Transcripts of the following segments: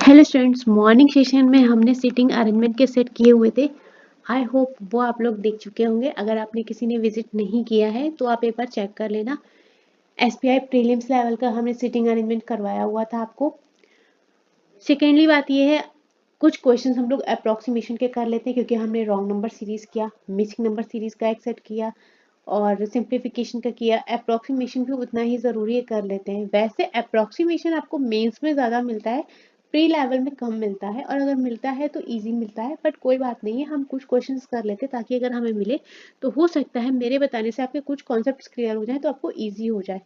Hello students, morning session में हमने seating arrangement के सेट किए हुए थे। आई होप वो आप लोग देख चुके होंगे। अगर आपने किसी ने विजिट नहीं किया है तो आप एक बार चेक कर लेना। एसपीआई प्रीलिम्स लेवल का हमने सीटिंग अरेंजमेंट करवाया हुआ था आपको। सेकेंडली बात ये है, कुछ क्वेश्चंस हम लोग अप्रोक्सीमेशन के कर लेते हैं क्योंकि हमने रॉन्ग नंबर सीरीज किया, मिसिंग नंबर सीरीज का एक सेट किया और सिंप्लीफिकेशन का किया। अप्रोक्सीमेशन भी उतना ही ज़रूरी है, कर लेते हैं। वैसे अप्रोक्सीमेशन आपको मेंस में ज़्यादा मिलता है, प्री लेवल में कम मिलता है, और अगर मिलता है तो इजी मिलता है। बट कोई बात नहीं है, हम कुछ क्वेश्चंस कर लेते हैं ताकि अगर हमें मिले तो हो सकता है मेरे बताने से आपके कुछ कॉन्सेप्ट्स क्लियर हो जाए तो आपको ईजी हो जाए।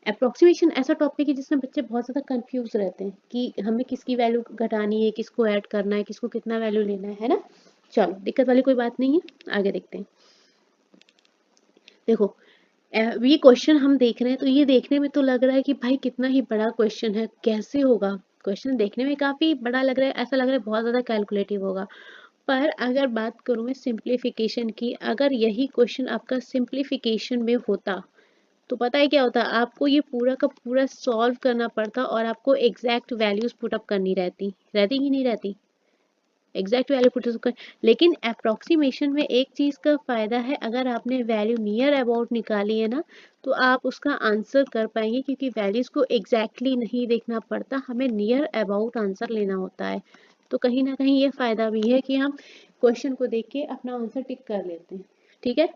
अप्रोक्सीमेशन ऐसा टॉपिक है जिसमें बच्चे बहुत ज़्यादा कंफ्यूज रहते हैं कि हमें किसकी वैल्यू घटानी है, किसको ऐड करना है, किसको कितना वैल्यू लेना है ना। चलो, दिक्कत वाली कोई बात नहीं है, आगे देखते हैं। देखो, ये क्वेश्चन हम देख रहे हैं तो ये देखने में तो लग रहा है कि भाई कितना ही बड़ा क्वेश्चन है, कैसे होगा। क्वेश्चन देखने में काफी बड़ा लग रहा है, ऐसा लग रहा है बहुत ज्यादा कैलकुलेटिव होगा। पर अगर बात करूं मैं सिंप्लीफिकेशन की, अगर यही क्वेश्चन आपका सिंप्लीफिकेशन में होता तो पता है क्या होता, आपको ये पूरा का पूरा सॉल्व करना पड़ता और आपको एग्जैक्ट वैल्यूज पुट अप करनी रहती रहती कि नहीं रहती, एग्जैक्ट वैल्यू पुट अप कर। लेकिन अप्रोक्सीमेशन में एक चीज का फायदा है, अगर आपने वैल्यू नियर अबाउट निकाली है ना तो आप उसका आंसर कर पाएंगे क्योंकि वैल्यूज को एग्जैक्टली नहीं देखना पड़ता, हमें नियर अबाउट आंसर लेना होता है। तो कहीं ना कहीं ये फायदा भी है कि हम क्वेश्चन को देख के अपना आंसर टिक कर लेते हैं। ठीक है,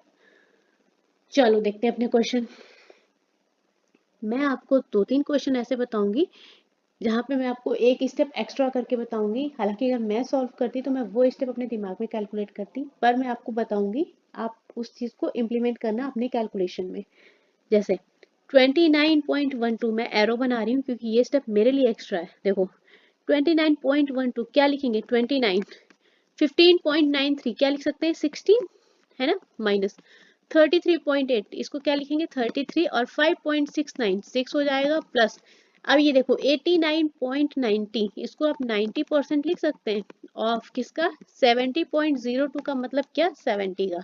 चलो देखते हैं अपने क्वेश्चन। मैं आपको दो तीन क्वेश्चन ऐसे बताऊंगी जहाँ पे मैं आपको एक स्टेप एक्स्ट्रा करके बताऊंगी। हालांकि अगर मैं सॉल्व करती तो मैं वो स्टेप अपने दिमाग में कैलकुलेट करती, पर मैं आपको बताऊंगी, आप उस चीज को इम्प्लीमेंट करना अपने कैलकुलेशन में। जैसे 29.12 मैं एरो बना रही हूँ क्योंकि ये स्टेप मेरे लिए एक्स्ट्रा है। देखो 29.12 क्या लिखेंगे, 29, 15.93 क्या लिख सकते हैं, 16 है ना, माइनस 33.8 इसको क्या लिखेंगे, 33, और 5.69 6 हो जाएगा, प्लस अब ये देखो 89.90 इसको आप 90% लिख सकते हैं ऑफ किसका, 70.02 का मतलब क्या, 70 का,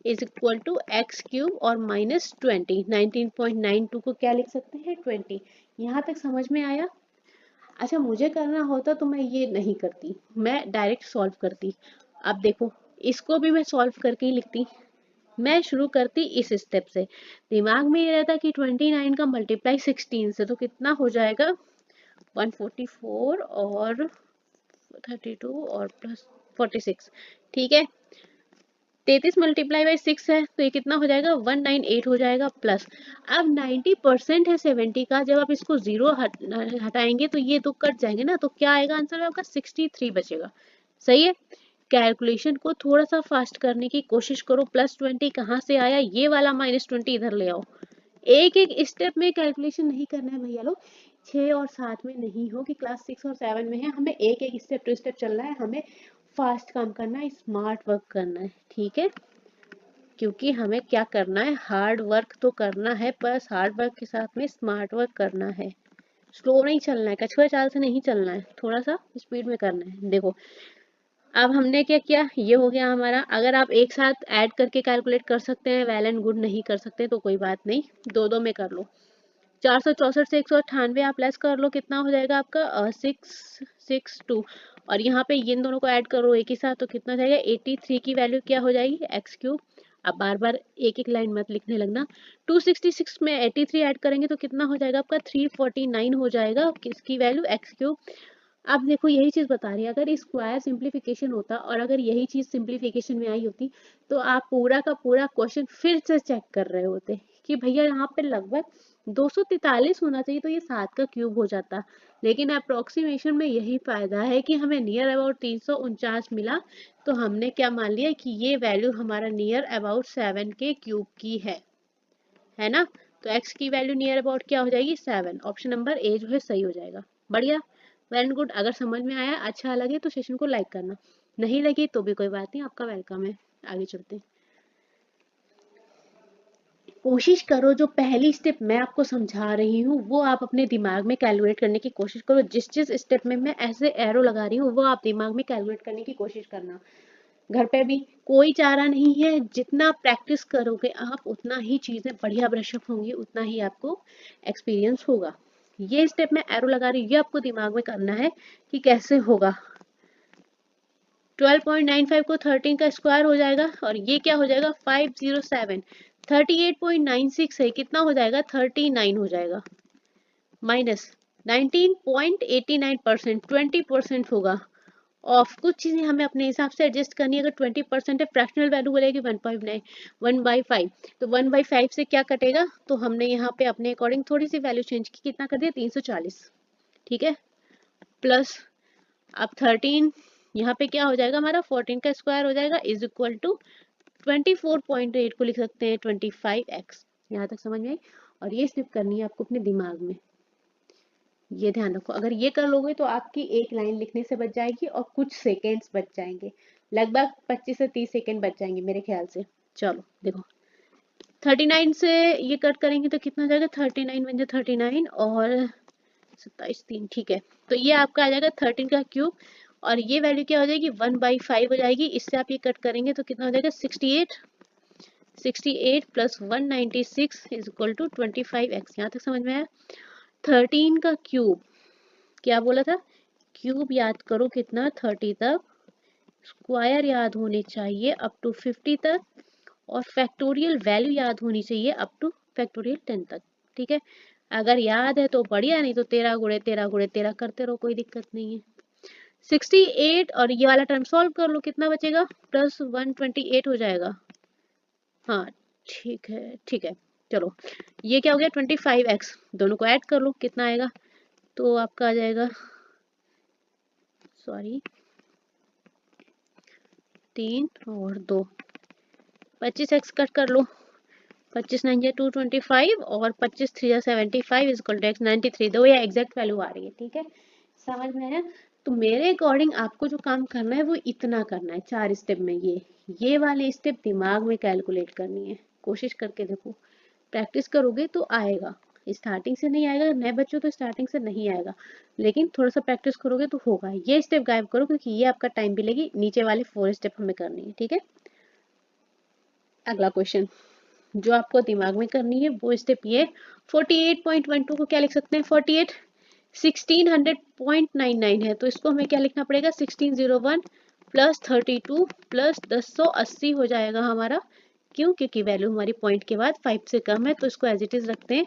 is equal to x cube और माइनस 20, 19.92 को क्या लिख सकते हैं, 20। यहाँ तक समझ में आया। अच्छा, मुझे करना होता तो मैं ये नहीं करती, मैं डायरेक्ट सॉल्व करती। अब देखो, इसको भी मैं सॉल्व करके ही लिखती। मैं शुरू करती इस स्टेप से, दिमाग में ये रहता कि 29 का मल्टीप्लाई 16 से तो कितना हो जाएगा, 144 और 32 और प्लस 46। ठीक है, 33 मल्टीप्लाई बाई 6 है तो ये कितना हो जाएगा, 198 हो जाएगा, प्लस अब 90% है 70 का, जब आप इसको जीरो हटाएंगे तो ये तो कट जाएंगे ना, तो क्या आएगा आंसर आपका, 63 बचेगा। सही है, कैलकुलेशन को थोड़ा सा फास्ट करने की कोशिश करो। +20 कहाँ से आया, ये वाला -20 इधर ले आओ। एक एक स्टेप में कैलकुलेशन नहीं करना है भैया लोग, 6 और 7 में नहीं हो कि क्लास 6 और 7 में है, हमें एक एक स्टेप टू स्टेप चलना है, हमें फास्ट काम करना है, स्मार्ट वर्क करना है। ठीक है, क्योंकि हमें क्या करना है, हार्ड वर्क तो करना है, बस हार्ड वर्क के साथ में स्मार्ट वर्क करना है। स्लो नहीं चलना है, कछुआ चाल से नहीं चलना है, थोड़ा सा स्पीड में करना है। देखो अब हमने क्या किया, ये हो गया हमारा। अगर आप एक साथ ऐड करके कैलकुलेट कर सकते हैं, वेल एंड गुड, नहीं कर सकते तो कोई बात नहीं, दो दो में कर लो। 464 से 198 आप लेस कर लो, कितना हो जाएगा आपका 662, और यहाँ पे इन दोनों को ऐड करो एक ही साथ तो कितना जाएगा, 83 की वैल्यू क्या हो जाएगी, एक्स क्यूब। अब बार बार एक एक लाइन मत लिखने लगना, 266 में 83 ऐड करेंगे तो कितना हो जाएगा आपका, 349 हो जाएगा, किसकी वैल्यू, एक्स क्यूब। अब देखो यही चीज बता रही है, अगर स्क्वायर सिंप्लीफिकेशन होता और अगर यही चीज सिंप्लीफिकेशन में आई होती तो आप पूरा का पूरा क्वेश्चन फिर से चेक कर रहे होते कि भैया यहाँ पे लगभग 243 होना चाहिए तो ये 7 का क्यूब हो जाता। लेकिन अप्रोक्सीमेशन में यही फायदा है कि हमें नियर अबाउट 349 मिला, तो हमने क्या मान लिया कि ये वैल्यू हमारा नियर अबाउट 7 के क्यूब की है ना। तो x की वैल्यू नियर अबाउट क्या हो जाएगी, 7। ऑप्शन नंबर ए जो है सही हो जाएगा। बढ़िया, वेरी गुड। अगर समझ में आया, अच्छा लगे तो सेशन को लाइक करना, नहीं लगे तो भी कोई बात नहीं, आपका वेलकम है। आगे चलते हैं, कोशिश करो जो पहली स्टेप मैं आपको समझा रही हूँ वो आप अपने दिमाग में कैलकुलेट करने की कोशिश करो। जिस जिस स्टेप में मैं ऐसे एरो लगा रही हूँ वो आप दिमाग में कैलकुलेट करने की कोशिश करना। घर पे भी कोई चारा नहीं है, जितना प्रैक्टिस करोगे आप उतना ही चीजें बढ़िया ब्रशअप होंगी, उतना ही आपको एक्सपीरियंस होगा। ये स्टेप मैं एरो लगा रही हूँ, ये आपको दिमाग में करना है कि कैसे होगा। 12.95 को 13 का स्क्वायर हो जाएगा और ये क्या हो जाएगा 507। 38.96 है, कितना हो जाएगा 39 हो जाएगा, माइनस 19.89%, 20% होगा ऑफ। कुछ चीजें हमें अपने हिसाब से एडजस्ट करनी है। अगर 20% है, फ्रैक्शनल वैल्यू बोलेगी 1.9 1/5, तो 1/5 से क्या कटेगा, तो हमने यहाँ पे अपने अकॉर्डिंग थोड़ी सी वैल्यू चेंज की, कितना कर दिया 340, ठीक है। प्लस अब 13 यहाँ पे क्या हो जाएगा हमारा 14 का स्क्वायर हो जाएगा इज इक्वल टू 24.8 को लिख सकते हैं 25x। यहाँ तक समझ में आई। और ये स्टेप करनी है आपको अपने दिमाग में, ये ध्यान रखो। अगर ये कर लोगे तो आपकी एक लाइन लिखने से बच जाएगी और कुछ सेकेंड्स बच जाएंगे, लगभग 25 से 30 सेकेंड बच जाएंगे मेरे ख्याल से। चलो देखो 39 से ये कट करेंगे तो कितना हो जाएगा 39 बन जाए 39 और 27 3, ठीक है। तो ये आपका आ जाएगा 13 का क्यूब और ये वैल्यू क्या हो जाएगी 1/5 हो जाएगी। इससे आप ये कट करेंगे तो कितना हो जाएगा 68, 68 plus 196 is equal to 25x। यहाँ तक समझ में आया। 13 का क्यूब क्या बोला था, क्यूब याद करो कितना 30 तक, स्क्वायर याद होने चाहिए अप टू 50 तक, और फैक्टोरियल वैल्यू याद होनी चाहिए अप टू फैक्टोरियल 10 तक, ठीक है। अगर याद है तो बढ़िया, नहीं तो 13 गुणे 13 गुणे 13 करते रहो, कोई दिक्कत नहीं है। 68 और ये वाला टर्म सॉल्व कर लो, कितना बचेगा प्लस 128 हो जाएगा। हाँ ठीक है ठीक है। चलो ये क्या हो गया 25x, दोनों को ऐड कर लो कितना आएगा, तो आपका आ जाएगा, सॉरी 3 और 2, 25x कट कर लो, 25 9 या 225 और 25 3 या 75 इज इक्वल टू x 93। दो या एग्जैक्ट वैल्यू आ रही है, ठीक है, समझ में आया। तो मेरे अकॉर्डिंग आपको जो काम करना है वो इतना करना है 4 स्टेप में। ये वाले स्टेप दिमाग में कैलकुलेट करनी है, कोशिश करके देखो, प्रैक्टिस करोगे तो आएगा। स्टार्टिंग से नहीं आएगा, नए बच्चों तो स्टार्टिंग से नहीं आएगा, लेकिन थोड़ा सा प्रैक्टिस करोगे तो होगा। ये स्टेप गायब करो क्योंकि ये आपका टाइम भी लेगी, नीचे वाले 4 स्टेप हमें करनी है, ठीक है। अगला क्वेश्चन जो आपको दिमाग में करनी है वो स्टेप ये 48.12 को क्या लिख सकते हैं 48 1600.99 है, तो इसको हमें क्या लिखना पड़ेगा 1601 प्लस 32 प्लस 1080 हो जाएगा हमारा। क्यों, क्योंकि वैल्यू हमारी पॉइंट के बाद 5 से कम है, तो इसको एज इट इज रखते हैं।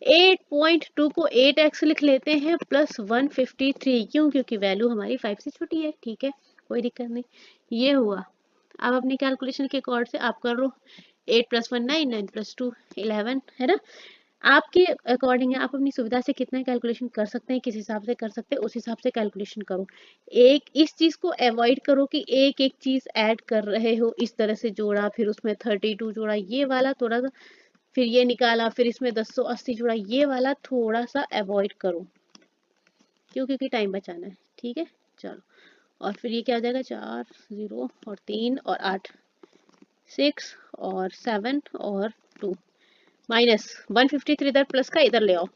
8.2 को 8x लिख लेते हैं प्लस 153, क्यों, क्योंकि वैल्यू हमारी 5 से छोटी है, ठीक है, कोई दिक्कत नहीं। ये हुआ। अब अपनी कैलकुलेशन के अकॉर्ड से आप कर लो, 8 प्लस 1 9, 9 प्लस 2 11 है ना। आपके अकॉर्डिंग है, आप अपनी सुविधा से कितना कैलकुलेशन कर सकते हैं, किस हिसाब से कर सकते हैं उस हिसाब से कैलकुलेशन करो। एक इस चीज को अवॉइड करो कि एक एक चीज ऐड कर रहे हो, इस तरह से जोड़ा फिर उसमें 32 जोड़ा, ये वाला थोड़ा सा, फिर ये निकाला फिर इसमें 1080 जोड़ा, ये वाला थोड़ा सा अवॉइड करो, क्यों, क्योंकि टाइम बचाना है, ठीक है। चलो और फिर ये क्या आ जाएगा 4 0 और 3 और 8 6 और 7 और 2 माइनस 153 इधर प्लस का इधर ले आओ,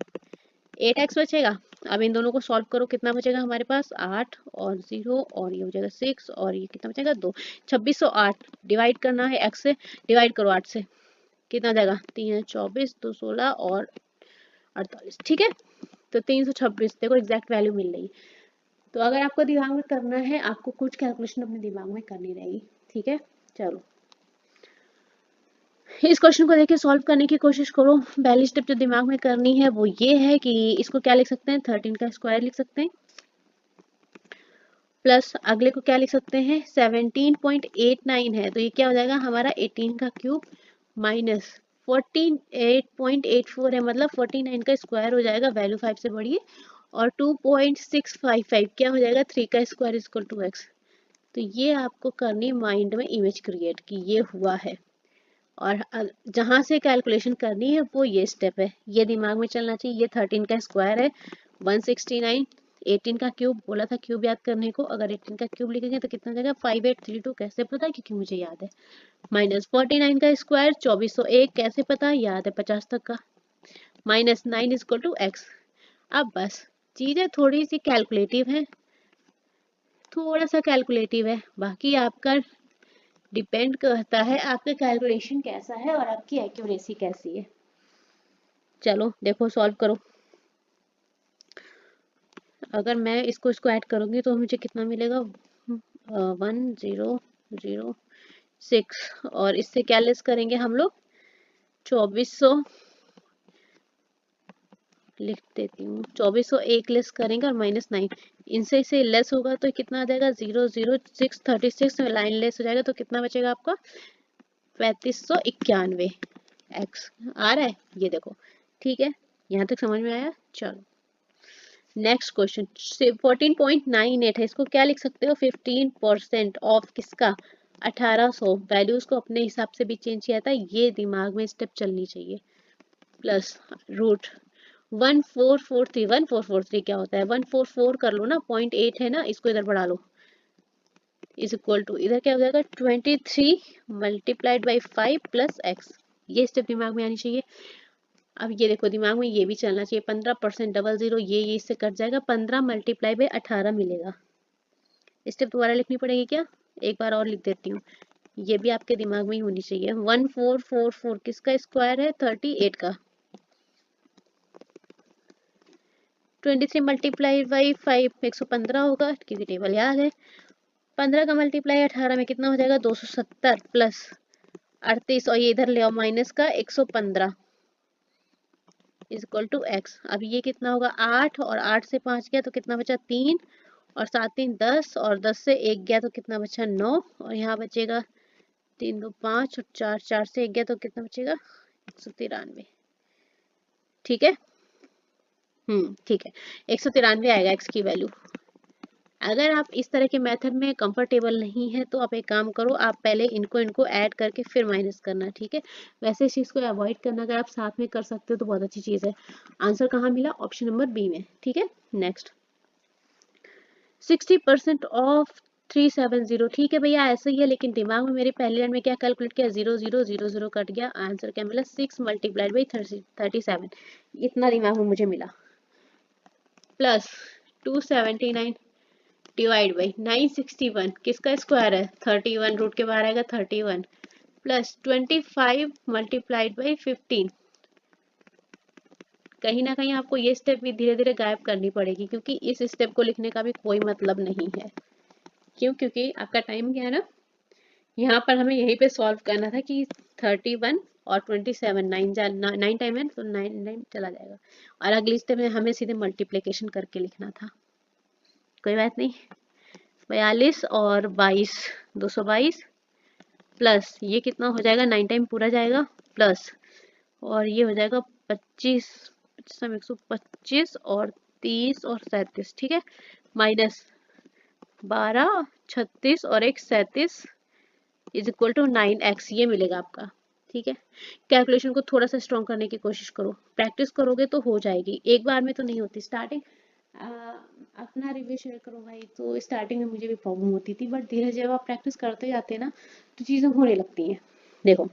8x बचेगा। अब इन दोनों को सॉल्व करो, कितना बचेगा हमारे पास 8 और 0 और ये हो जाएगा 6 और ये कितना बचेगा 2, 2608 डिवाइड करना है x से, डिवाइड करो 8 से, कितना जाएगा 3 24 2 16 और 48, ठीक है। तो 326 देखो एग्जैक्ट वैल्यू मिल रही। तो अगर आपको दिमाग में करना है, आपको कुछ कैलकुलेशन अपने दिमाग में करनी रहेगी, ठीक है। चलो इस क्वेश्चन को देखिए सॉल्व करने की कोशिश करो। पहली स्टेप जो दिमाग में करनी है वो ये है कि इसको क्या लिख सकते हैं 13 का स्क्वायर लिख सकते हैं, प्लस अगले को क्या लिख सकते हैं 17.89 है, तो ये क्या हो जाएगा हमारा 18 का क्यूब माइनस 48.84 है, मतलब 49 का स्क्वायर हो जाएगा, वैल्यू 5 से बड़ी है, और 2.655 क्या हो जाएगा 3 का स्क्वायर इक्वल टू x। तो ये आपको करनी माइंड में इमेज क्रिएट की ये हुआ है, और जहां से कैलकुलेशन करनी है वो ये स्टेप है, ये दिमाग में चलना चाहिए। ये 13 का स्क्वायर है 169, 18 का क्यूब बोला था क्यूब याद करने को, अगर 18 का क्यूब लिखेंगे तो कितना जाएगा 5832, कैसे पता, क्योंकि मुझे याद है। माइनस 49 का स्क्वायर 2401, कैसे पता, याद है 50 तक का, माइनस 9 इक्वल टू एक्स। अब बस चीजें थोड़ी सी कैलकुलेटिव है, थोड़ा सा कैलकुलेटिव है, बाकी आपका डिपेंड करता है आपका कैलकुलेशन कैसा है और आपकी एक्यूरेसी कैसी है। चलो देखो सॉल्व करो। अगर मैं इसको ऐड करूंगी तो मुझे कितना मिलेगा, 1006, और इससे क्या लेस करेंगे हम लोग, 2400 लिख देती हूँ, 2401 लेस करेंगे और -9, इनसे इसे लेस होगा तो कितना आ जाएगा, 00636 में लाइन लेस हो जाएगा तो कितना बचेगा आपका, 3591 एक्स आ रहा है, ये देखो। ठीक है, यहाँ तक समझ में आया। चलो नेक्स्ट क्वेश्चन 14.98 है, इसको क्या लिख सकते हो, 15% ऑफ किसका, 1800, वैल्यूज को अपने हिसाब से भी चेंज किया था, ये दिमाग में स्टेप चलनी चाहिए, प्लस रूट 1443 क्या होता है, 144 कर लो ना, 0.8 है ना, इसको इधर बढ़ा लो, इज इक्वल टू, इधर क्या हो जाएगा, 23 मल्टीप्लाइड बाई 5 प्लस एक्स, ये स्टेप दिमाग में आनी चाहिए। अब ये देखो दिमाग में ये भी चलना चाहिए, 15% डबल जीरो, ये इससे कट जाएगा, 15 मल्टीप्लाई बाई 18 मिलेगा। स्टेप दोबारा लिखनी पड़ेगी क्या, एक बार और लिख देती हूँ, ये भी आपके दिमाग में ही होनी चाहिए। 1444 किसका स्क्वायर है, 38 का, 23 मल्टीप्लाई बाई 5 115 होगा, क्योंकि टेबल याद है। 15 का मल्टीप्लाई 18 में कितना हो जाएगा, 270 प्लस 38, और ये इधर ले आओ माइनस का 115 इज इक्वल टू एक्स। अब ये कितना होगा, 8, और 8 से 5 गया तो कितना बचा, 3, और 7 3 10, और 10 से 1 गया तो कितना बचा, 9, और यहाँ बचेगा 3 2 5, और 4 4 से 1 गया तो कितना बचेगा, 193। ठीक है, ठीक है, 193 आएगा एक्स की वैल्यू। अगर आप इस तरह के मेथड में कंफर्टेबल नहीं है तो आप एक काम करो, आप पहले इनको ऐड करके फिर माइनस करना, ठीक है। वैसे इस चीज़ को अवॉइड करना, अगर आप साथ में कर सकते हो तो बहुत अच्छी चीज़ है। आंसर कहाँ मिला, ऑप्शन नंबर बी में। ठीक है, नेक्स्ट 60% ऑफ 370, ठीक है भैया ऐसे ही है, लेकिन दिमाग में मेरे पहले लाइन में क्या कैलकुलेट किया, 0 0 0 0 कट गया, आंसर क्या मिला, 6 मल्टीप्लाइड बाई 37, इतना दिमाग में मुझे मिला, प्लस 279 डिवाइड बाई 961, किसका स्क्वायर है, 31, रूट के बाहर आएगा 31, प्लस 25 मल्टीप्लाइड बाई 15। कहीं ना कहीं आपको ये स्टेप भी धीरे धीरे गायब करनी पड़ेगी, क्योंकि इस स्टेप को लिखने का भी कोई मतलब नहीं है। क्यों, क्योंकि आपका टाइम क्या है ना, यहाँ पर हमें यहीं पे सॉल्व करना था कि 31 और 27, 9 टाइम है तो 9 चला जाएगा, और अगली स्टेप में हमें सीधे मल्टीप्लिकेशन करके लिखना था। कोई बात नहीं, 42 और 22, 222, प्लस ये कितना हो जाएगा, 9 टाइम पूरा जाएगा, प्लस और ये हो जाएगा 25, 125 और 30 और 37, ठीक है, माइनस 12, 36 और 1 37 इज इक्वल टू 9x, ये मिलेगा आपका। ठीक है, कैलकुलेशन को थोड़ा सा स्ट्रॉन्ग करने की कोशिश करो, प्रैक्टिस करोगे तो हो जाएगी, एक बार में तो नहीं होती। स्टार्टिंग अपना रिव्यू शेयर करो भाई, तो स्टार्टिंग में मुझे भी प्रॉब्लम होती थी, बट धीरे जब आप प्रैक्टिस करते जाते हैं ना तो चीज़ें होने लगती हैं। देखो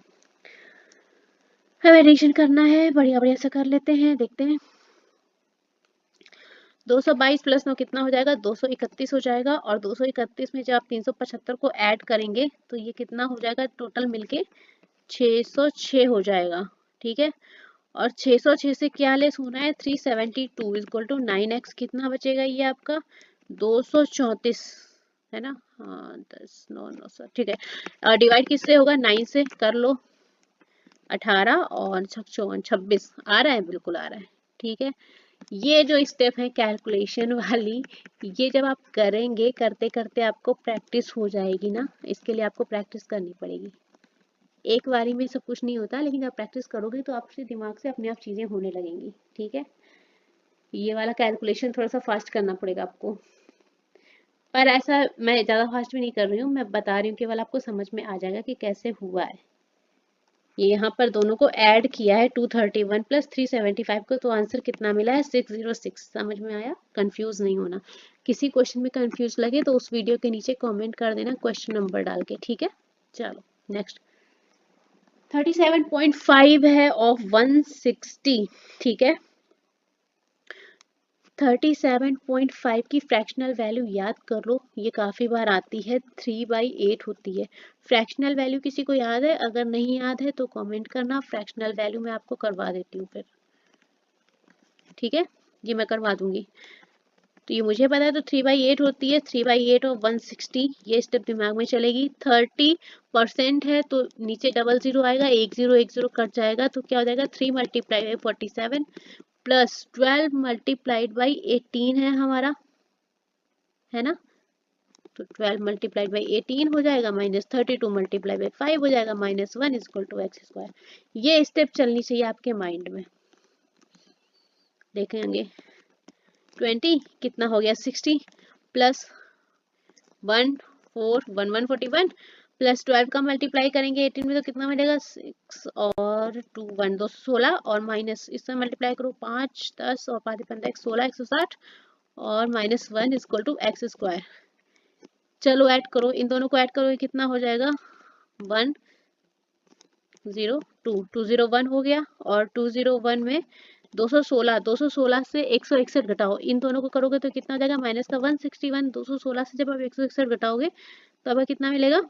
हमें एडिशन करना है, बढ़िया बढ़िया से कर लेते हैं, देखते हैं। 222 प्लस 9 कितना हो जाएगा, 231 हो जाएगा, और 231 में जब आप 375 को ऐड करेंगे तो ये कितना हो जाएगा, टोटल मिलके 606 हो जाएगा। ठीक है, और 606 से क्या लेस होना है, 372 इक्वल टू 9x, कितना बचेगा ये आपका 234, है ना, हाँ 10 9 9 7, ठीक है। डिवाइड किससे होगा, 9 से कर लो, 18 और 54 26 आ रहा है, बिल्कुल आ रहा है। ठीक है, ये जो स्टेप है कैलकुलेशन वाली, ये जब आप करेंगे, करते करते आपको प्रैक्टिस हो जाएगी ना, इसके लिए आपको प्रैक्टिस करनी पड़ेगी। एक बारी में सब कुछ नहीं होता, लेकिन आप प्रैक्टिस करोगे तो आपके दिमाग से अपने आप चीज़ें होने लगेंगी। ठीक है, ये वाला कैलकुलेशन थोड़ा सा फास्ट करना पड़ेगा आपको, पर ऐसा मैं ज़्यादा फास्ट भी नहीं कर रही हूँ, मैं बता रही हूँ, केवल आपको समझ में आ जाएगा कि कैसे हुआ है। ये यहाँ पर दोनों को ऐड किया है, 231 प्लस 375 को, तो आंसर कितना मिला है, 606। समझ में आया, कंफ्यूज नहीं होना। किसी क्वेश्चन में कंफ्यूज लगे तो उस वीडियो के नीचे कमेंट कर देना क्वेश्चन नंबर डाल के। ठीक है, चलो नेक्स्ट 37.5 है ऑफ 160। ठीक है, 37.5 की फ्रैक्शनल वैल्यू याद कर लो, ये काफ़ी बार आती है, 3/8 होती है। फ्रैक्शनल वैल्यू किसी को याद है, अगर नहीं याद है तो कमेंट करना, फ्रैक्शनल वैल्यू मैं आपको करवा देती हूँ फिर। ठीक है, ये मैं करवा दूंगी। तो ये मुझे पता है, तो 3/8 होती है, 3/8 और 160, ये स्टेप दिमाग में चलेगी। 30% है तो नीचे डबल जीरो आएगा, एक जीरो कट जाएगा, तो क्या हो जाएगा 3 multiply by 47 plus 12 multiplied by 18 है हमारा, है ना। तो 12 मल्टीप्लाइड बाई 18 हो जाएगा, माइनस 32 मल्टीप्लाई बाई 5 हो जाएगा, -1 इक्वल टू एक्स स्क्वायर। ये स्टेप चलनी चाहिए आपके माइंड में। देखेंगे 20 कितना हो गया 60 प्लस 1 4 1 141 प्लस 12 का मल्टीप्लाई करेंगे 18 में तो कितना मिलेगा 6 और 2 1 216 और माइनस इसमें मल्टीप्लाई करो 5 10 और 5 15 16 160 और -1 इक्वल टू एक्स स्क्वायर। चलो ऐड करो, इन दोनों को ऐड करो, कितना हो जाएगा 1 0 2 201 हो गया, और 201 में 216 से 161 घटाओ, इन दोनों को करोगे तो कितना हो जाएगा माइनस का 161। 216 से जब आप 161 घटाओगे तो अब कितना मिलेगा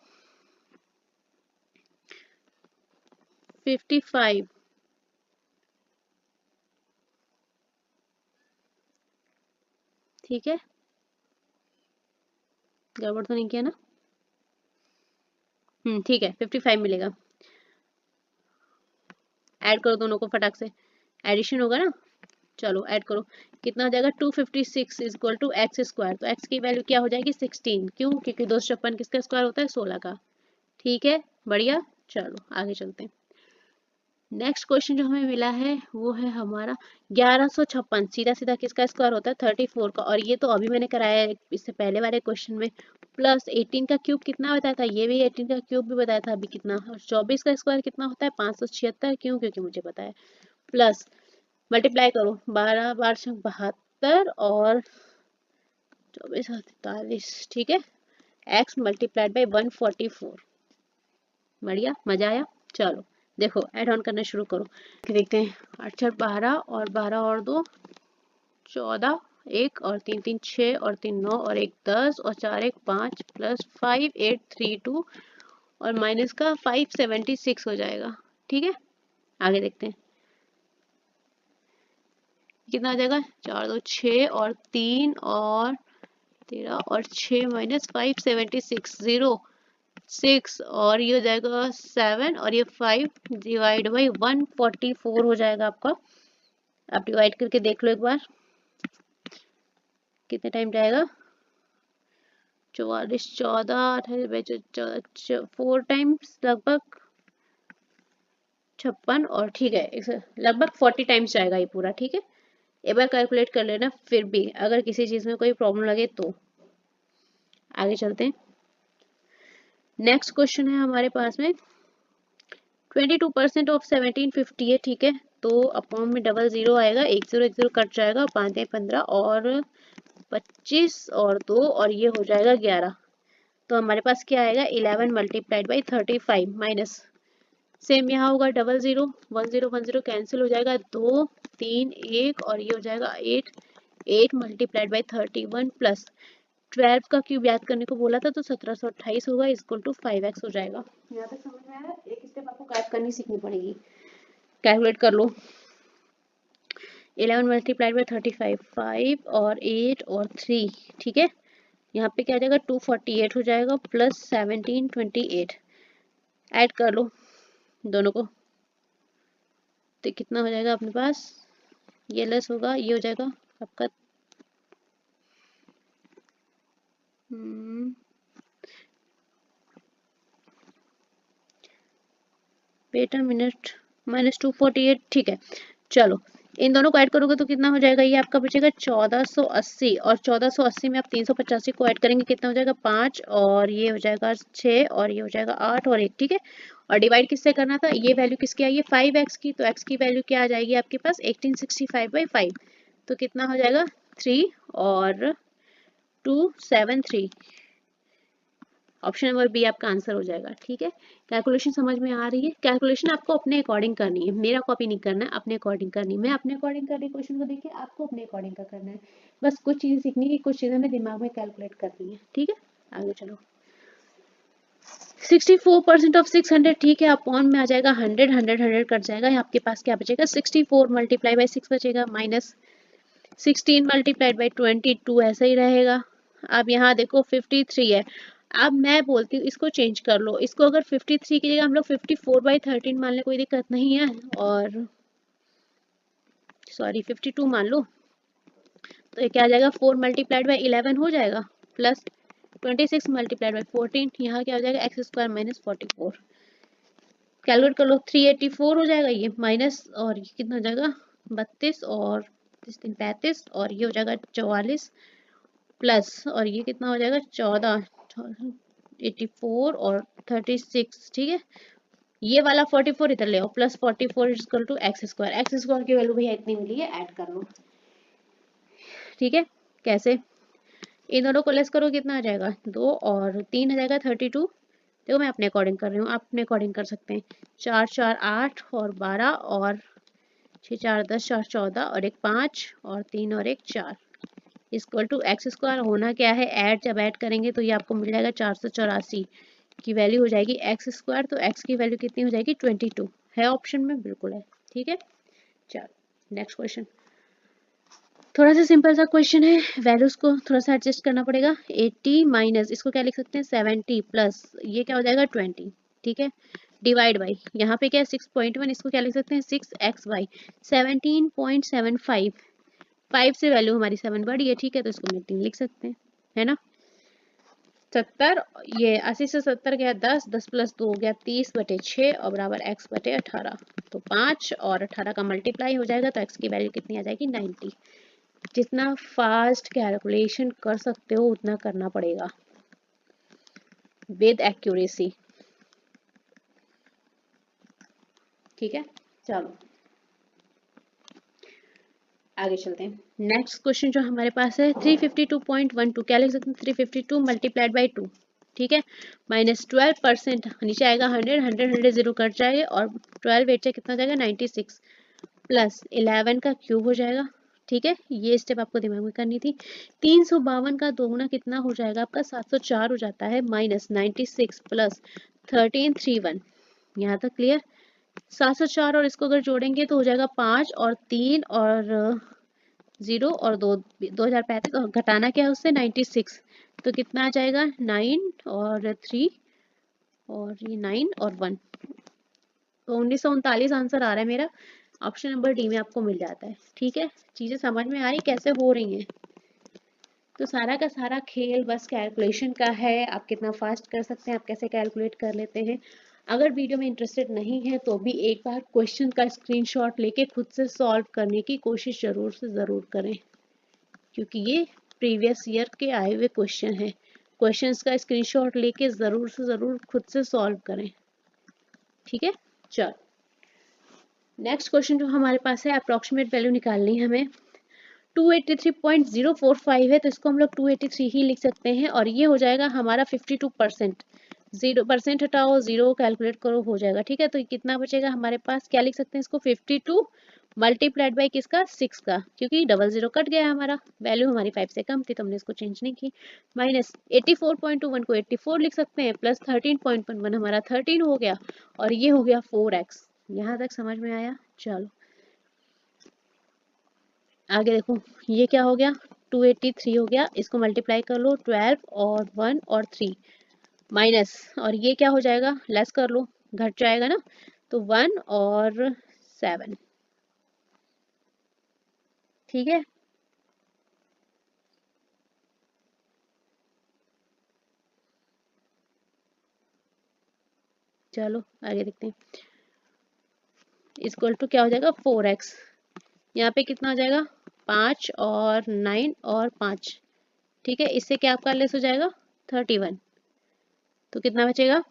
55। ठीक है, गड़बड़ तो नहीं किया ना। ठीक है 55 मिलेगा। ऐड करो दोनों को फटाक से, एडिशन होगा ना। चलो ऐड करो, कितना हो जाएगा 256 इक्वल टू एक्स स्क्वायर। तो एक्स की वैल्यू क्या हो जाएगी 16, क्यों, क्योंकि 256 किसका स्क्वायर होता है 16 का। ठीक है, बढ़िया। चलो आगे चलते हैं। नेक्स्ट क्वेश्चन जो हमें मिला है वो है हमारा 1156, सीधा सीधा किसका स्क्वायर होता है 34 का, और ये तो अभी मैंने कराया है इससे पहले वाले क्वेश्चन में। प्लस 18 का क्यूब कितना बताया था, ये भी 18 का क्यूब भी बताया था अभी कितना, और 24 का स्क्वायर कितना होता है 576, क्यों, क्योंकि मुझे पता है। प्लस मल्टीप्लाई करो 12 12 72 और 24 43, ठीक है, एक्स मल्टीप्लाइड बाई 144। बढ़िया, मजा आया। चलो देखो ऐड ऑन करना शुरू करो, देखते हैं 8 4 12 और 12 और 2 14, 1 और 3 3 6 और 3 9 और 1 10 और 4 1 5 प्लस 5 8 3 2 और माइनस का 576 हो जाएगा। ठीक है, आगे देखते हैं कितना आ जाएगा 4 2 6 और 3 और 13 और 6 माइनस 576 0 6 और ये हो जाएगा 7 और ये 5 डिवाइड बाई 144 हो जाएगा आपका। आप डिवाइड करके देख लो एक बार कितने टाइम जाएगा 44 14 28 4 टाइम्स लगभग 56 और ठीक है लगभग 40 टाइम्स जाएगा ये पूरा। ठीक है, एक बार कैलकुलेट कर लेना, फिर भी अगर किसी चीज में कोई प्रॉब्लम लगे तो। आगे चलते हैं, नेक्स्ट क्वेश्चन है हमारे पास में 22% ऑफ 1750 है। ठीक है, तो अपॉन में डबल जीरो आएगा, एक जीरो कट जाएगा, 5 15 और 25 और 2 और ये हो जाएगा 11। तो हमारे पास क्या आएगा 11 मल्टीप्लाइड बाई 35 माइनस, सेम यहाँ होगा डबल जीरो 10 कैंसिल हो जाएगा, 2 3 1 और ये हो जाएगा 8 8 मल्टीप्लाइड बाई 31 प्लस 12 का क्यूब याद करने को बोला था तो 1728 होगा इक्वल टू 5x हो जाएगा। यहाँ तक समझ में आया, एक स्टेप आपको कैलकुलेट करनी सीखनी पड़ेगी। कैलकुलेट कर लो 11 मल्टीप्लाइड बाई 35 5 और 8 और 3। ठीक है, यहाँ पे क्या आ जाएगा 248 हो जाएगा प्लस 1728। ऐड कर लो दोनों को तो कितना हो जाएगा अपने पास, ये लेस होगा ये हो जाएगा आपका वेट अ मिनट -248। ठीक है, चलो इन दोनों को ऐड करोगे तो कितना हो जाएगा, ये आपका बचेगा 1480 और 1480 में आप 385 को ऐड करेंगे कितना हो जाएगा 5 और ये हो जाएगा 6 और ये हो जाएगा 8 और 1। ठीक है, और डिवाइड किससे करना था, ये वैल्यू किसकी आई है 5x की, तो x की वैल्यू क्या आ जाएगी आपके पास 1865/5। तो कितना हो जाएगा 3 और 273, ऑप्शन नंबर बी आपका आंसर हो जाएगा। ठीक है, कैलकुलेशन समझ में आ रही है, कैलकुलेशन आपको अपने अकॉर्डिंग करनी है, मेरा कॉपी नहीं करना है, अपने अकॉर्डिंग करनी है। मैं अपने अकॉर्डिंग कर रही क्वेश्चन को देखिए, आपको अपने अकॉर्डिंग का करना है, बस कुछ चीजें सीखनी है, कुछ चीजें हमें दिमाग में कैलकुलेट करनी है। ठीक है, आगे चलो 64% ऑफ 600। ठीक है, अपॉन में आ जाएगा 100 100 100 कट जाएगा, आपके पास क्या बचेगा 64 मल्टीप्लाई बाई 6 बचेगा माइनस 16 मल्टीप्लाइड बाई 22 ऐसा ही रहेगा। अब यहाँ देखो 53 है। अब मैं बोलती हूँ इसको चेंज कर लो, इसको अगर 53 की जगह हम लोग 54/13 मान ले, कोई दिक्कत नहीं है। और सॉरी 52 मान लो, तो ये क्या आ जाएगा 4 मल्टीप्लाइड बाई 11 हो जाएगा, प्लस 26 मल्टीप्लाइड बाई 14, यहाँ क्या हो जाएगा एक्स स्क्वायर माइनस 44। कैलकुलेट कर लो, 384 हो जाएगा ये, माइनस और ये कितना हो जाएगा 32 और 35 और ये हो जाएगा 44 प्लस और ये कितना हो जाएगा 14 84 और 36। ठीक है, ये वाला 44 इधर ले आओ, plus 44 equal to x square की वैल्यू भैया इतनी मिली है, ऐड कर लो। ठीक है, कैसे, इन दोनों को लेस करो, कितना आ जाएगा 2 और 3 आ जाएगा 32। देखो मैं अपने अकॉर्डिंग कर रही हूँ, आप अपने अकॉर्डिंग कर सकते हैं। 4 4 8 और 12 और 6 4 10 4 14 और एक 5 और 3 और एक 4 इक्वल टू एक्स स्क्वायर। होना क्या है, ऐड जब ऐड करेंगे तो ये आपको मिल जाएगा 484 की वैल्यू हो जाएगी एक्स स्क्वायर। तो एक्स की वैल्यू कितनी हो जाएगी 22 है, ऑप्शन में बिल्कुल है। ठीक है, चलो नेक्स्ट क्वेश्चन, थोड़ा सा सिंपल सा क्वेश्चन है, वैल्यूज को थोड़ा सा एडजस्ट करना पड़ेगा। 80 माइनस इसको क्या लिख सकते हैं 70 प्लस ये क्या हो जाएगा 20। ठीक है, डिवाइड बाई यहाँ पे क्या है 6.1, इसको क्या लिख सकते हैं 6x बाई 17.75। 5 से वैल्यू हमारी 7 बढ़ी है, ठीक है, तो इसको 3 लिख सकते हैं, है ना। 70, ये 80 से 70 गया 10, 10 प्लस 2 हो गया 30/6 और बराबर x बटे 18। तो 5 और 18 का मल्टीप्लाई हो जाएगा, तो x की वैल्यू कितनी आ जाएगी 90। जितना फास्ट कैलकुलेशन कर सकते हो उतना करना पड़ेगा विद एक्यूरेसी। ठीक है, चलो आगे चलते हैं। नेक्स्ट क्वेश्चन जो हमारे पास है 352.12, क्या लिख सकते हैं 352 मल्टीप्लाइड बाई 2। ठीक है, माइनस 12%, नीचे आएगा 100 100 100 0 कट जाएगा और 12 8 से कितना हो जाएगा 96 प्लस 11 का क्यूब हो जाएगा। ठीक है, ये स्टेप आपको दिमाग में करनी थी। 352 का दोगुना कितना हो जाएगा आपका 704 हो जाता है, माइनस 96 प्लस 1331। यहाँ तक क्लियर। 704 और इसको अगर जोड़ेंगे तो हो जाएगा 5 और 3 और 0 और 2 2035 और घटाना क्या है उससे 96, तो कितना आ जाएगा 9 और 3 और ये 9 और 1, तो 1939 आंसर आ रहा है मेरा। ऑप्शन नंबर डी में आपको मिल जाता है। ठीक है, चीजें समझ में आ रही कैसे हो रही हैं। तो सारा का सारा खेल बस कैलकुलेशन का है, आप कितना फास्ट कर सकते हैं, आप कैसे कैलकुलेट कर लेते हैं। अगर वीडियो में इंटरेस्टेड नहीं है तो भी एक बार क्वेश्चन का स्क्रीनशॉट लेके खुद से सॉल्व करने की कोशिश जरूर से ज़रूर करें, क्योंकि ये प्रीवियस ईयर के आए हुए क्वेश्चन हैं। क्वेश्चंस का स्क्रीनशॉट लेके ज़रूर से ज़रूर खुद से सॉल्व करें। ठीक है, चलो नेक्स्ट क्वेश्चन जो हमारे पास है, अप्रॉक्सीमेट वैल्यू निकालनी है हमें। 283.045 है, तो इसको हम लोग 283 ही लिख सकते हैं और ये हो जाएगा हमारा 52%। 0% हटाओ, 0 कैलकुलेट करो, हो जाएगा। ठीक है, तो कितना बचेगा हमारे पास, क्या लिख सकते हैं इसको 52 मल्टीप्लाइड बाई किसका 6 का, क्योंकि डबल 0 कट गया हमारा, वैल्यू हमारी 5 से कम थी तो हमने इसको चेंज नहीं की। माइनस 84.21 को 84 लिख सकते हैं, प्लस 13.11 हमारा 13 हो गया और ये हो गया 4x। यहाँ तक समझ में आया। चलो आगे देखो, ये क्या हो गया 283 हो गया, इसको मल्टीप्लाई कर लो 12 और 1 और 3 माइनस, और ये क्या हो जाएगा लेस कर लो, घट जाएगा ना, तो 1 और 7। ठीक है, चलो आगे देखते हैं। इक्वल टू क्या हो जाएगा 4x, यहाँ पे कितना हो जाएगा 5 और 9 और 5। ठीक है, इससे क्या आपका लेस हो जाएगा 31, तो कितना बचेगा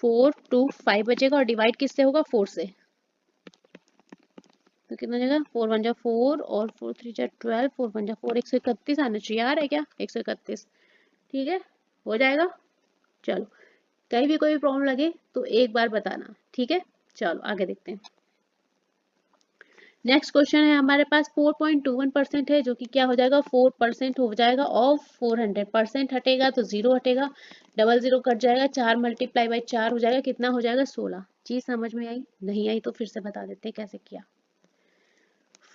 4 2 5 बचेगा और डिवाइड किससे होगा 4 से, तो कितना हो जाएगा 4 1 जा 4 और 4 3 जा 12, 4 1 जा 4, 131 आना चाहिए, आ रहा है क्या 131। ठीक है, हो जाएगा। चलो कहीं भी कोई प्रॉब्लम लगे तो एक बार बताना। ठीक है, चलो आगे देखते हैं। नेक्स्ट क्वेश्चन है हमारे पास 4.21% है, जो कि क्या हो जाएगा 4% हो जाएगा ऑफ 400%, हटेगा तो 0 हटेगा, डबल 0 कट जाएगा, 4 मल्टीप्लाई बाई 4 हो जाएगा, कितना हो जाएगा 16। चीज समझ में आई, नहीं आई तो फिर से बता देते हैं कैसे किया।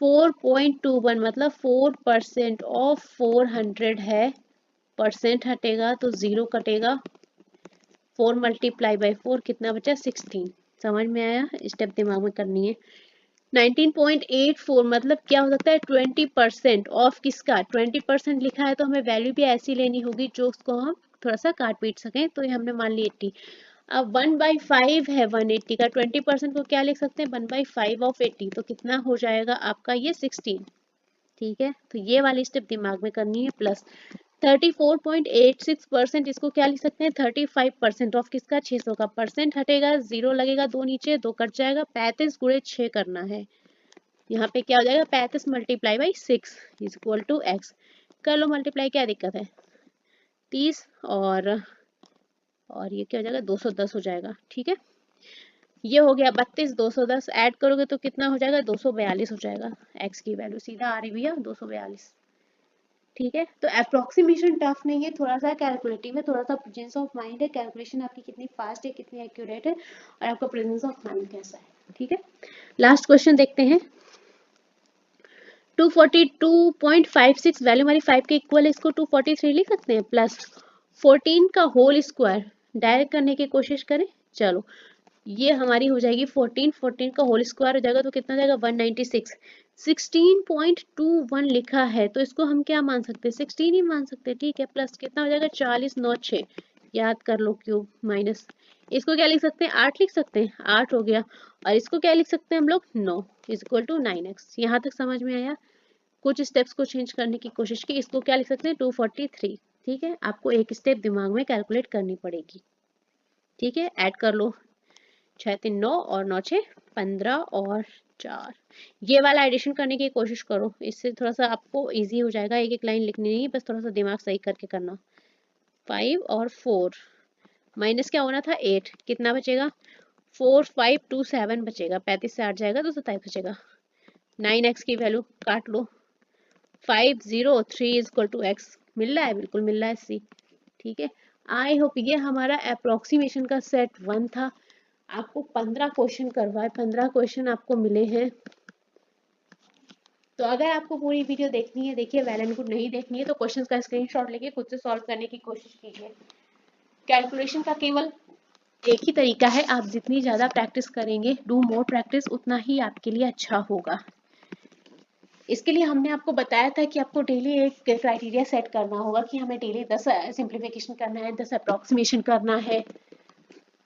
4.21 मतलब 4% ऑफ 400 है, परसेंट हटेगा तो 0 कटेगा, 4 मल्टीप्लाई बाई 4 कितना बचा 16। समझ में आया? स्टेप दिमाग में करनी है। 19.84 मतलब क्या हो सकता है 20% ऑफ किसका, 20% लिखा है तो हमें वैल्यू भी ऐसी लेनी होगी जो उसको हम थोड़ा सा काट पीट सकें, तो ये हमने मान ली 80। अब 1/5 है 180 का, 20% को क्या लिख सकते हैं 1/5 ऑफ 80, तो कितना हो जाएगा आपका ये 16। ठीक है, तो ये वाली स्टेप दिमाग में करनी है। प्लस 34.86%, इसको क्या लिख सकते हैं 35% ऑफ किसका 600 का, परसेंट हटेगा 0 लगेगा, 2 नीचे 2 कट जाएगा, 35 गुणे 6 करना है। यहाँ पे क्या हो जाएगा 35 multiply by 6 is equal to x. कर लो मल्टीप्लाई, क्या दिक्कत है 30 और ये क्या हो जाएगा 210 हो जाएगा। ठीक है, ये हो गया 32, 210 ऐड करोगे तो कितना हो जाएगा 242 हो जाएगा। एक्स की वैल्यू सीधा आ रही भैया 242। ठीक है, तो अप्रोक्सीमेशन टफ नहीं है, थोड़ा सा कैलकुलेटिव है, थोड़ा सा प्रेजेंस ऑफ माइंड है, कैलकुलेशन आपकी कितनी फास्ट है कितनी एक्यूरेट है और आपका प्रेजेंस ऑफ माइंड कैसा है। ठीक है, लास्ट क्वेश्चन देखते हैं। 242.56 वैल्यू हमारी 5 के इक्वल है, इसको 243 लिख सकते हैं, प्लस 14 का होल स्क्वायर डायरेक्ट करने की कोशिश करें। चलो ये हमारी हो जाएगी 14 का होल स्क्वायर हो जाएगा तो कितना जाएगा 196। 16.21 लिखा है तो इसको हम क्या मान सकते हैं 16 ही मान सकते हैं। ठीक है, प्लस कितना हो जाएगा 40 9 6, याद कर लो क्यूब, माइनस इसको क्या लिख सकते हैं 8 लिख सकते हैं, 8 हो गया, और इसको क्या लिख सकते हैं हम लोग 9 इज इक्वल टू 9x। यहाँ तक समझ में आया? कुछ स्टेप्स को चेंज करने की कोशिश की, इसको क्या लिख सकते हैं 243। ठीक है, आपको एक स्टेप दिमाग में कैलकुलेट करनी पड़ेगी। ठीक है, ऐड कर लो, 6 3 9 और 9 6 15 और 4, ये वाला एडिशन करने की कोशिश करो, इससे थोड़ा सा आपको इजी हो जाएगा। एक एक लाइन लिखनी नहीं, बस थोड़ा सा दिमाग सही करके करना। 5 और 4 माइनस क्या होना था 8, कितना बचेगा 4 5 2 7 बचेगा, 35 से 8 जाएगा तो 27 बचेगा। 9x की वैल्यू काट लो, 5 0 3 इज इक्वल टू एक्स, मिल रहा है बिल्कुल मिल रहा है सी। ठीक है, आई होप ये हमारा अप्रोक्सीमेशन का सेट 1 था। आपको 15 क्वेश्चन करवाए, 15 क्वेश्चन आपको मिले हैं। तो अगर आपको पूरी वीडियो देखनी है देखिए, वेल एंड गुड, नहीं देखनी है तो क्वेश्चंस का स्क्रीनशॉट लेके खुद से सॉल्व करने की कोशिश कीजिए। कैलकुलेशन का केवल एक ही तरीका है, आप जितनी ज़्यादा प्रैक्टिस करेंगे, डू मोर प्रैक्टिस, उतना ही आपके लिए अच्छा होगा। इसके लिए हमने आपको बताया था कि आपको डेली एक क्राइटेरिया सेट करना होगा कि हमें डेली 10 सिंप्लीफिकेशन करना है, 10 अप्रॉक्सीमेशन करना है।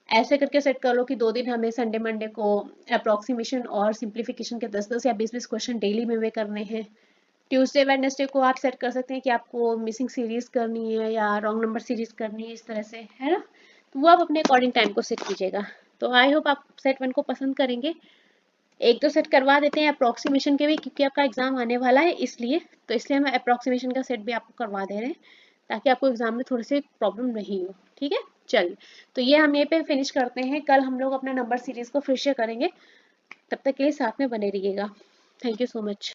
ऐसे करके सेट कर लो कि 2 दिन हमें संडे मंडे को अप्रॉक्सीमेशन और सिंप्लीफिकेशन के 10-10 या 20-20 क्वेश्चन डेली में वे करने हैं। ट्यूसडे वेडनेसडे को आप सेट कर सकते हैं कि आपको मिसिंग सीरीज करनी है या रॉन्ग नंबर सीरीज करनी है, इस तरह से, है ना। तो वो आप अपने अकॉर्डिंग टाइम को सेट कीजिएगा। तो आई होप आप सेट 1 को पसंद करेंगे। एक दो सेट करवा देते हैं अप्रॉक्सीमेशन के भी, क्योंकि आपका एग्जाम आने वाला है, इसलिए हम अप्रॉक्सीमेशन का सेट भी आपको करवा दे रहे हैं ताकि आपको एग्जाम में थोड़ी सी प्रॉब्लम नहीं हो। ठीक है, चलिए, तो ये हम यहीं पे फिनिश करते हैं। कल हम लोग अपना नंबर सीरीज को फिर से करेंगे, तब तक के लिए साथ में बने रहिएगा। Thank you so much.